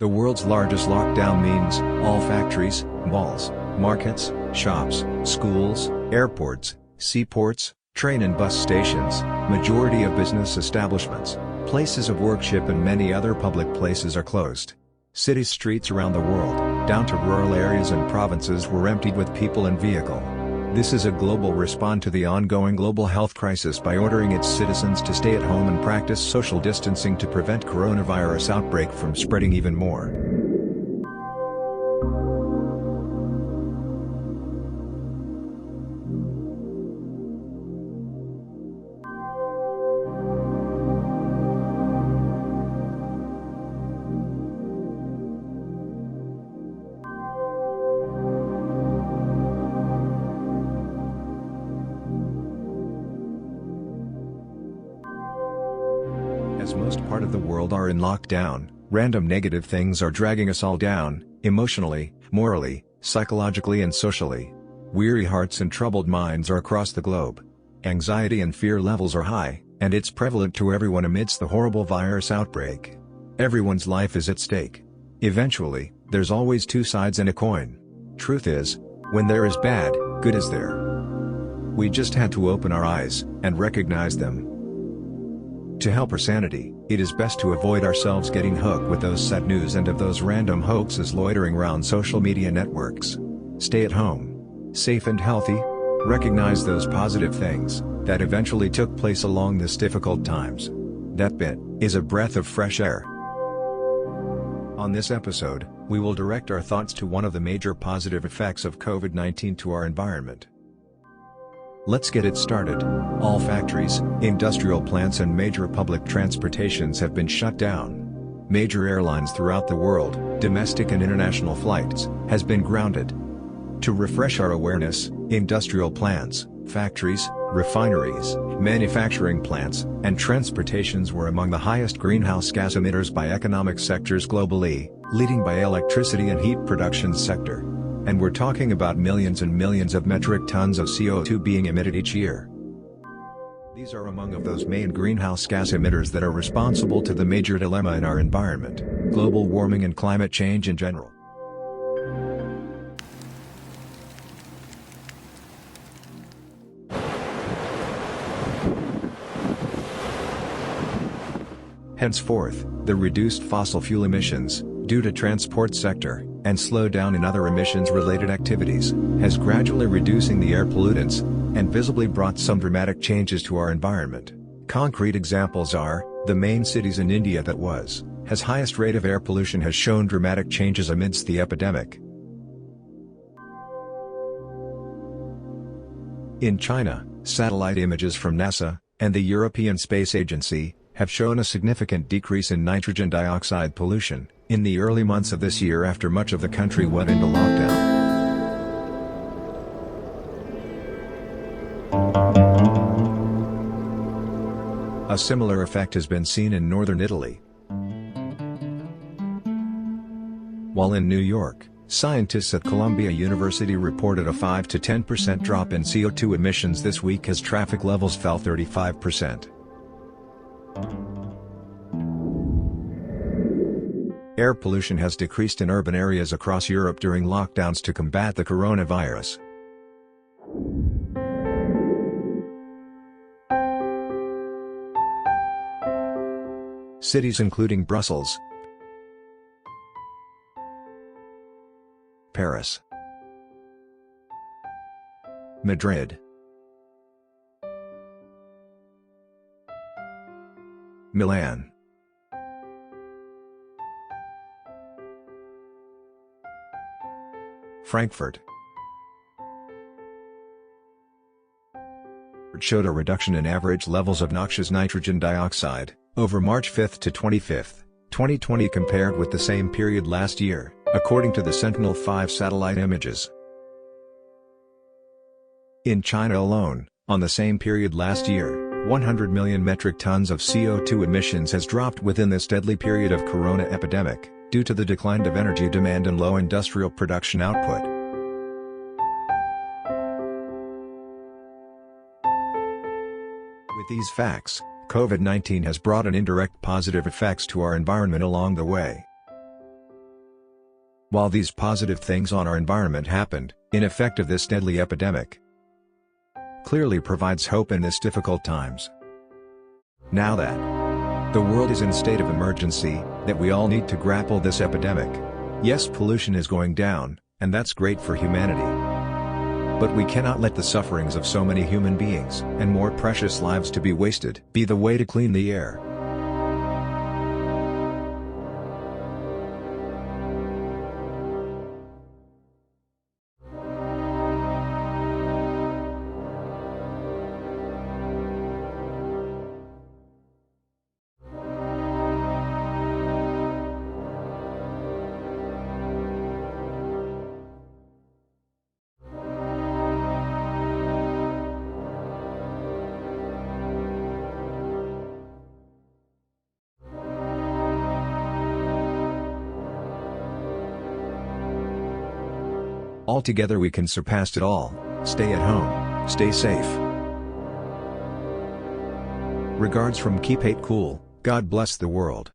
The world's largest lockdown means all factories, malls, markets, shops, schools, airports, seaports, train and bus stations, majority of business establishments, places of worship and many other public places are closed. City streets around the world, down to rural areas and provinces, were emptied with people and vehicle. This is a global response to the ongoing global health crisis by ordering its citizens to stay at home and practice social distancing to prevent coronavirus outbreak from spreading even more. As most part of the world are in lockdown, random negative things are dragging us all down, emotionally, morally, psychologically and socially. Weary hearts and troubled minds are across the globe. Anxiety and fear levels are high, and it's prevalent to everyone amidst the horrible virus outbreak. Everyone's life is at stake. Eventually, there's always two sides in a coin. Truth is, when there is bad, good is there. We just had to open our eyes, and recognize them. To help our sanity, it is best to avoid ourselves getting hooked with those sad news and of those random hoaxes loitering around social media networks. Stay at home. Safe and healthy. Recognize those positive things that eventually took place along this difficult times. That bit is a breath of fresh air. On this episode, we will direct our thoughts to one of the major positive effects of COVID-19 to our environment. Let's get it started. All factories, industrial plants and major public transportations have been shut down. Major airlines throughout the world, domestic and international flights, has been grounded. To refresh our awareness, industrial plants, factories, refineries, manufacturing plants, and transportations were among the highest greenhouse gas emitters by economic sectors globally, leading by electricity and heat production sector. And we're talking about millions and millions of metric tons of CO2 being emitted each year. These are among of those main greenhouse gas emitters that are responsible to the major dilemma in our environment, global warming and climate change in general. Henceforth, the reduced fossil fuel emissions, due to transport sector, and slowdown in other emissions-related activities, has gradually reducing the air pollutants, and visibly brought some dramatic changes to our environment. Concrete examples are, the main cities in India that has highest rate of air pollution has shown dramatic changes amidst the epidemic. In China, satellite images from NASA, and the European Space Agency, have shown a significant decrease in nitrogen dioxide pollution in the early months of this year after much of the country went into lockdown. A similar effect has been seen in northern Italy. While in New York, scientists at Columbia University reported a 5 to 10% drop in CO2 emissions this week as traffic levels fell 35%. Air pollution has decreased in urban areas across Europe during lockdowns to combat the coronavirus. Cities including Brussels, Paris, Madrid, Milan, Frankfurt showed a reduction in average levels of noxious nitrogen dioxide over March 5 to 25, 2020 compared with the same period last year, according to the Sentinel-5 satellite images. In China alone, on the same period last year, 100 million metric tons of CO2 emissions has dropped within this deadly period of corona epidemic, due to the decline of energy demand and low industrial production output. With these facts, COVID-19 has brought an indirect positive effects to our environment along the way. While these positive things on our environment happened, in effect of this deadly epidemic clearly provides hope in this difficult times. Now that the world is in state of emergency, that we all need to grapple this epidemic. Yes, pollution is going down, and that's great for humanity. But we cannot let the sufferings of so many human beings, and more precious lives to be wasted, be the way to clean the air. Altogether we can surpass it all. Stay at home, stay safe. Regards from Keep It Cool, God bless the world.